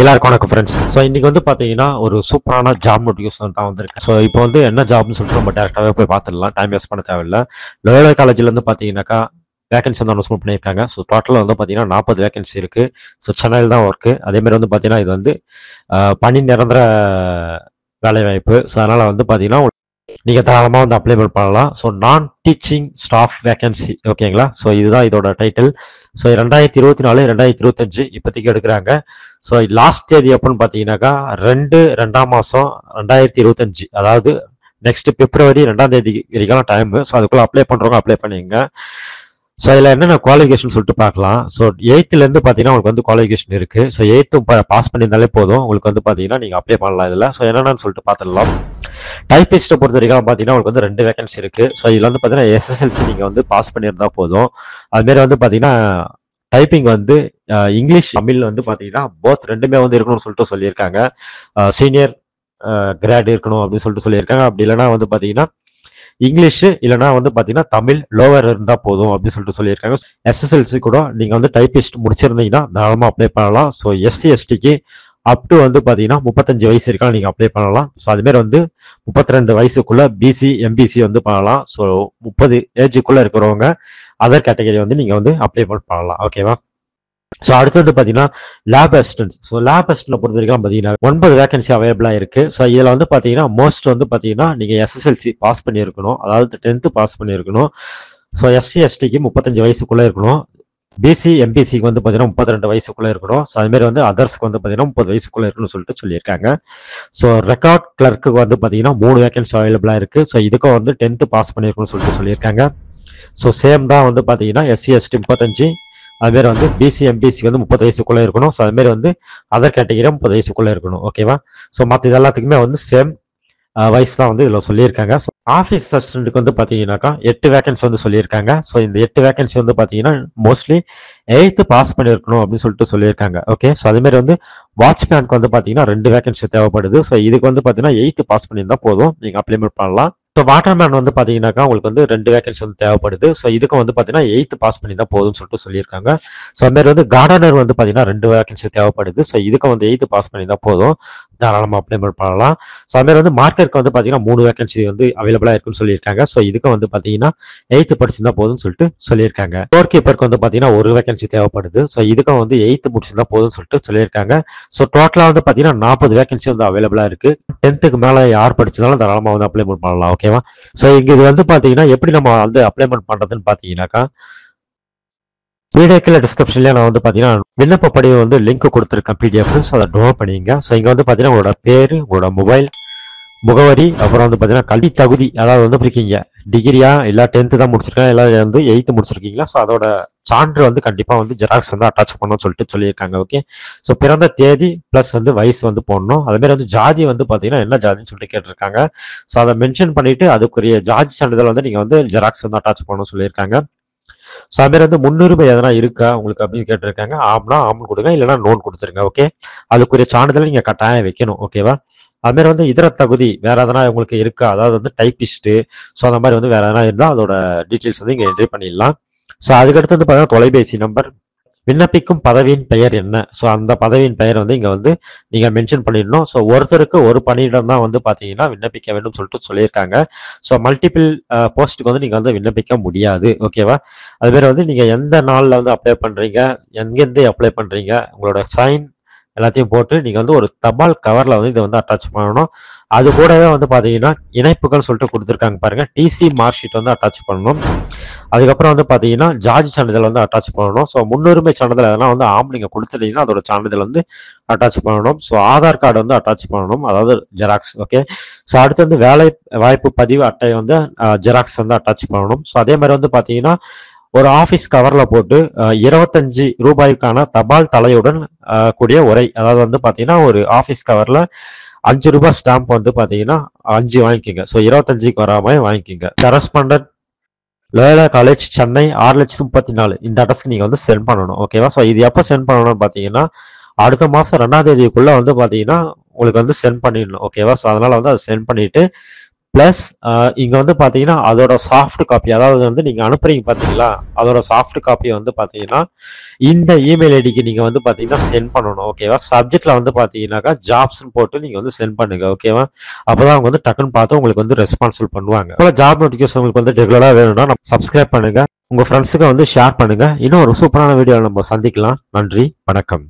எல்லாருக்கும் வணக்கம் friends. So இன்னைக்கு வந்து பார்த்தீங்கன்னா ஒரு சூப்பரான ஜாப் நோட்டிஃபிகேஷன் தான் வந்திருக்கு. ஸோ இப்போ வந்து என்ன ஜாப்னு சொல்லிட்டு நம்ம டேரெக்டாகவே போய் பார்த்துடலாம், டைம் வேஸ்ட் பண்ண தேவையில்லை. லோயோலா காலேஜ்லேருந்து பார்த்தீங்கன்னாக்கா வேகன்சி வந்து அனௌன்ஸ்மெண்ட் பண்ணியிருக்காங்க. ஸோ டோட்டலாக வந்து பார்த்தீங்கன்னா 40 வேகன்சி இருக்குது. ஸோ சென்னையில் தான் ஒர்க்கு. அதேமாதிரி வந்து பார்த்தீங்கன்னா இது வந்து பணி நிரந்தர வேலைவாய்ப்பு. ஸோ அதனால் வந்து பார்த்தீங்கன்னா நீங்கள் தாராளமாக வந்து அப்ளை பண்ணலாம். ஸோ நான் டீச்சிங் ஸ்டாஃப் வேகன்சி, ஓகேங்களா? ஸோ இதுதான் இதோட டைட்டில். ஸோ 2024 2025 இப்போதைக்கு எடுக்கிறாங்க. ஸோ லாஸ்ட் தேதி எப்போன்னு பார்த்தீங்கன்னாக்கா 2/2 2025, அதாவது நெக்ஸ்ட் பிப்ரவரி 2ஆம் தேதி வரைக்கும் டைம். ஸோ அதுக்குள்ளே அப்ளை பண்ணுறவங்க அப்ளை பண்ணிங்க. ஸோ இதில் என்னென்ன குவாலிஃபிகேஷன் சொல்லிட்டு பார்க்கலாம். ஸோ 8th பார்த்தீங்கன்னா உங்களுக்கு வந்து குவாலிஃபிகேஷன் இருக்குது. ஸோ 8th பாஸ் பண்ணியிருந்தாலே போதும், உங்களுக்கு வந்து பார்த்தீங்கன்னா நீங்கள் அப்ளை பண்ணலாம் இதில். ஸோ என்னென்னு சொல்லிட்டு பார்த்துடலாம். டைப்பிஸ்ட்டை பொறுத்த வரைக்கும் பார்த்தீங்கன்னா உங்களுக்கு வந்து 2 வேகன்சி இருக்குது. ஸோ இதில் வந்து பார்த்தீங்கன்னா எஸ்எஸ்எல்சி நீங்கள் வந்து பாஸ் பண்ணியிருந்தா போதும். அதுமாரி வந்து பார்த்தீங்கன்னா டைப்பிங் வந்து இங்கிலீஷ் தமிழ் வந்து பார்த்தீங்கன்னா போத் ரெண்டுமே வந்து இருக்கணும்னு சொல்லிட்டு சொல்லியிருக்காங்க. சீனியர் கிரேட் இருக்கணும் அப்படின்னு சொல்லிட்டு சொல்லியிருக்காங்க. அப்படி இல்லைனா வந்து பார்த்தீங்கன்னா இங்கிலீஷு இல்லைனா வந்து பார்த்தீங்கன்னா தமிழ் லோவர் இருந்தால் போதும் அப்படின்னு சொல்லிட்டு சொல்லியிருக்காங்க. எஸ்எஸ்எல்சி கூட நீங்கள் வந்து டைப்பிஸ்ட் முடிச்சிருந்தீங்கன்னா தாராளமாக அப்ளை பண்ணலாம். ஸோ எஸ்சி எஸ்டிக்கு அப் டு வந்து பார்த்தீங்கன்னா 35 வயசு இருக்கலாம் நீங்கள் அப்ளை பண்ணலாம். ஸோ அதுமாரி வந்து 32 வயசுக்குள்ள பிசி எம்பிசி வந்து பண்ணலாம். ஸோ 30 ஏஜுக்குள்ளே இருக்கிறவங்க அதர் கேட்டகரி வந்து நீங்கள் வந்து அப்ளை பண்ணலாம், ஓகேவா? ஸோ அடுத்தது பார்த்தீங்கன்னா lab assistant. So lab assistant பொறுத்த வரைக்கும் பார்த்தீங்கன்னா 9 வேகன்சி அவைலபிளாக இருக்குது. ஸோ இதில் வந்து பார்த்தீங்கன்னா மோஸ்ட் வந்து பார்த்தீங்கன்னா நீங்கள் எஸ்எஸ்எல்சி பாஸ் பண்ணியிருக்கணும், அதாவது 10th பாஸ் பண்ணியிருக்கணும். ஸோ எஸ்சி எஸ்டிக்கு 35 வயசுக்குள்ளே இருக்கணும். பிசி எம்பிசிக்கு வந்து பார்த்தீங்கன்னா 32 வயசுக்குள்ளே இருக்கணும். ஸோ அதுமாரி வந்து அதர்ஸ்க்கு வந்து பார்த்தீங்கன்னா 30 வயசுக்குள்ளே இருக்கணும்னு சொல்லிட்டு சொல்லியிருக்காங்க. ஸோ ரெக்கார்ட் கிளர்க்கு வந்து பார்த்தீங்கன்னா 3 வேகன்சி அவைலபிளாக இருக்குது. ஸோ இதுக்கும் வந்து 10th பாஸ் பண்ணியிருக்கணும்னு சொல்லிட்டு சொல்லியிருக்காங்க. ஸோ சேம் தான் வந்து பார்த்தீங்கன்னா எஸ்சி எஸ்டி 35, அதுமாரி வந்து பிசி எம்பிசிக்கு வந்து 30 வயசுக்குள்ளே இருக்கணும். ஸோ அதுமாரி வந்து அதர் கேட்டகரி 30 வயசுக்குள்ளே இருக்கணும், ஓகேவா? ஸோ மற்ற இது எல்லாத்துக்குமே வந்து சேம் வயசு தான் வந்து இதில் சொல்லியிருக்காங்க. ஸோ ஆஃபீஸ் அசிஸ்டண்ட்டுக்கு வந்து பார்த்தீங்கன்னாக்கா 8 வேகன்சி வந்து சொல்லியிருக்காங்க. ஸோ இந்த 8 வேகன்சி வந்து பார்த்தீங்கன்னா மோஸ்ட்லி 8th பாஸ் பண்ணியிருக்கணும் அப்படின்னு சொல்லிட்டு சொல்லியிருக்காங்க, ஓகே? ஸோ அதுமாரி வந்து வாட்ச்மேனுக்கு வந்து பார்த்தீங்கன்னா 2 வேகன்சி தேவைப்படுது. ஸோ இதுக்கு வந்து பார்த்தீங்கன்னா 8th பாஸ் பண்ணியிருந்தால் போதும், நீங்கள் அப்ளைமெண்ட் பண்ணலாம். ஸோ வாட்டர்மேன் வந்து பார்த்தீங்கன்னாக்கா உங்களுக்கு வந்து 2 வேகன்சி வந்து தேவைப்படுது. ஸோ இதுக்கும் வந்து பார்த்தீங்கன்னா 8th பாஸ் பண்ணி தான் போதும்னு சொல்லிட்டு சொல்லியிருக்காங்க. ஸோ அதுமாரி வந்து கார்டனர் வந்து பார்த்தீங்கன்னா 2 வேகன்சி தேவைப்படுது. ஸோ இதுக்கும் வந்து 8th பாஸ் பண்ணி தான் போதும், தாராளமாக அப்ளைமெண்ட் பண்ணலாம். ஸோ அதுமாரி வந்து மார்க்கருக்கு வந்து பார்த்தீங்கன்னா 3 வேகன்சி வந்து அவைலபிளாக இருக்குன்னு சொல்லியிருக்காங்க. ஸோ இதுக்கும் வந்து பார்த்தீங்கன்னா 8th படிச்சிருந்தா போதும்னு சொல்லிட்டு சொல்லியிருக்காங்க. ஸ்டோர் கீப்பருக்கு வந்து பார்த்தீங்கன்னா 1 வேகன்சி தேவைப்படுது. ஸோ இதுக்கும் வந்து 8th முடிச்சிருந்தா போதும்னு சொல்லிட்டு சொல்லியிருக்காங்க. ஸோ டோட்டலாக வந்து பார்த்தீங்கன்னா 40 வேகன்சி வந்து அவைலபிளாக இருக்குது. 10th மேலே யார் படிச்சதாலும் தாராளமாக வந்து அப்ளைமெண்ட் பண்ணலாம், ஓகேவா? ஸோ இங்கே இது வந்து பார்த்தீங்கன்னா எப்படி நம்ம வந்து அப்ளைமெண்ட் பண்ணுறதுன்னு பார்த்தீங்கன்னாக்கா வீடியோக்கில் டிஸ்கிரிப்ஷன்லேயே நான் வந்து பார்த்தீங்கன்னா விண்ணப்ப படிவம் வந்து லிங்க் கொடுத்துருக்கேன் பிடிஎஃப். ஸோ அதை டவுன்லோட் பண்ணிங்க. ஸோ இங்கே வந்து பார்த்தீங்கன்னா உங்களோட பேர், உங்களோட மொபைல் முகவரி, அப்புறம் வந்து பார்த்தீங்கன்னா கல்வி தகுதி, அதாவது வந்து இருக்கீங்க டிகிரியா இல்லை 10th தான் முடிச்சிருக்கேன், இல்லை வந்து 8th முடிச்சிருக்கீங்களா? ஸோ அதோட சான்று வந்து கண்டிப்பாக வந்து ஜெராக்ஸ் வந்து அட்டாச் பண்ணணும்னு சொல்லிட்டு சொல்லியிருக்காங்க, ஓகே? ஸோ பிறந்த தேதி ப்ளஸ் வந்து வயசு வந்து போடணும். அதுமாரி வந்து ஜாதி வந்து பார்த்தீங்கன்னா என்ன ஜாதின்னு சொல்லிட்டு கேட்டிருக்காங்க. ஸோ அதை மென்ஷன் பண்ணிட்டு அதுக்குரிய ஜாதி சான்றிதழ் வந்து நீங்கள் வந்து ஜெராக்ஸ் வந்து அட்டாச் பண்ணணும்னு சொல்லியிருக்காங்க. ஸோ அதுமாரி வந்து முன்னுரிமை எதனா இருக்கா உங்களுக்கு அப்படின்னு கேட்டிருக்காங்க. ஆம்னா ஆம்னு கொடுங்க, இல்லைனா நோன் கொடுத்துருங்க, ஓகே? அதுக்குரிய சான்றிதழ் நீங்கள் கட்டாயம் வைக்கணும், ஓகேவா? அதுமாரி வந்து இதர தகுதி வேற எதனா உங்களுக்கு இருக்கா, அதாவது வந்து டைப்பிஸ்ட்டு, ஸோ அந்த மாதிரி வந்து வேற எதனா இருந்தால் அதோட டீட்டெயில்ஸ் வந்து இங்கே என்ட்ரி பண்ணிடலாம். ஸோ அதுக்கடுத்து வந்து பார்த்தீங்கன்னா தொலைபேசி நம்பர், விண்ணப்பிக்கும் பதவியின் பெயர் என்ன, ஸோ அந்த பதவியின் பெயர் வந்து இங்கே வந்து நீங்கள் மென்ஷன் பண்ணிடணும். ஸோ ஒருத்தருக்கு ஒரு பணியிடம் தான் வந்து பார்த்தீங்கன்னா விண்ணப்பிக்க வேண்டும் சொல்லிட்டு சொல்லியிருக்காங்க. ஸோ மல்டிபிள் போஸ்ட்டுக்கு வந்து நீங்கள் வந்து விண்ணப்பிக்க முடியாது, ஓகேவா? அதுமாரி வந்து நீங்கள் எந்த நாளில் வந்து அப்ளை பண்ணுறீங்க, எங்கேருந்து அப்ளை பண்ணுறீங்க, உங்களோட சைன் எல்லாத்தையும் போட்டு நீங்கள் வந்து ஒரு தபால் கவரில் வந்து இதை வந்து அட்டாச் பண்ணணும். அது கூடவே வந்து பார்த்தீங்கன்னா இணைப்புகள் சொல்லிட்டு கொடுத்துருக்காங்க பாருங்கள். டிசி மார்க் ஷீட் வந்து அட்டாச் பண்ணணும். அதுக்கப்புறம் வந்து பார்த்தீங்கன்னா ஜாதி சான்றிதழ் வந்து அட்டாச் பண்ணணும். ஸோ முன்னுரிமை சான்றிதழ் அதெல்லாம் வந்து நீங்கள் கொடுத்துட்டீங்கன்னா அதோட சான்றிதழ் வந்து அட்டாச் பண்ணணும். ஸோ ஆதார் கார்டு வந்து அட்டாச் பண்ணணும், அதாவது ஜெராக்ஸ், ஓகே? ஸோ அடுத்து வந்து வேலை வாய்ப்பு பதிவு அட்டை வந்து ஜெராக்ஸ் வந்து அட்டாச் பண்ணணும். ஸோ அதே மாதிரி வந்து பார்த்தீங்கன்னா ஒரு ஆஃபீஸ் கவரில் போட்டு 25 ரூபாய்க்கான தபால் தலையுடன் கூடிய உரை, அதாவது வந்து பார்த்தீங்கன்னா ஒரு ஆஃபீஸ் கவரில் 5 ரூபாய் ஸ்டாம்ப் வந்து பார்த்தீங்கன்னா 5 வாங்கிக்கோங்க. ஸோ 25க்கு வரா மாதிரி வாங்கிக்கோங்க. கரஸ்பாண்டன்ட் லோயோலா காலேஜ் சென்னை 6,34,00,000 இந்த அட்ரஸ்க்கு நீங்கள் வந்து சென்ட் பண்ணணும், ஓகேவா? ஸோ இது எப்போ சென்ட் பண்ணணும்னு பார்த்தீங்கன்னா அடுத்த மாதம் 2ஆம் தேதிக்குள்ளே வந்து பார்த்தீங்கன்னா உங்களுக்கு வந்து சென்ட் பண்ணிடணும், ஓகேவா? ஸோ அதனால் வந்து அதை சென்ட் பண்ணிவிட்டு ப்ளஸ் இங்க வந்து பார்த்தீங்கன்னா, அதோட சாஃப்ட் காப்பி அதாவது வந்து நீங்க அனுப்புறீங்க பார்த்தீங்களா? அதோட சாஃப்ட் காப்பிய வந்து பார்த்தீங்கன்னா, இந்த இமெயில் ஐடிக்கு நீங்க வந்து பார்த்தீங்கன்னா சென்ட் பண்ணணும். ஓகேவா? சப்ஜெக்ட்ல வந்து பார்த்தீங்கன்னாக்கா, ஜாப்ஸ்ன்னு போட்டு நீங்க வந்து சென்ட் பண்ணுங்க. ஓகேவா? அப்பதான் அவங்க வந்து டக்குன்னு பார்த்து உங்களுக்கு வந்து ரெஸ்பான்சிபிள் பண்ணுவாங்க. போல ஜாப் நோட்டிஃபிகேஷன் உங்களுக்கு வந்து ரெகுலரா வேணும்னா சப்ஸ்கிரைப் பண்ணுங்க. உங்க ஃப்ரெண்ட்ஸுக்கு வந்து ஷேர் பண்ணுங்க. இன்னும் ஒரு சூப்பரான வீடியோல நம்ம சந்திக்கலாம். நன்றி. வணக்கம்.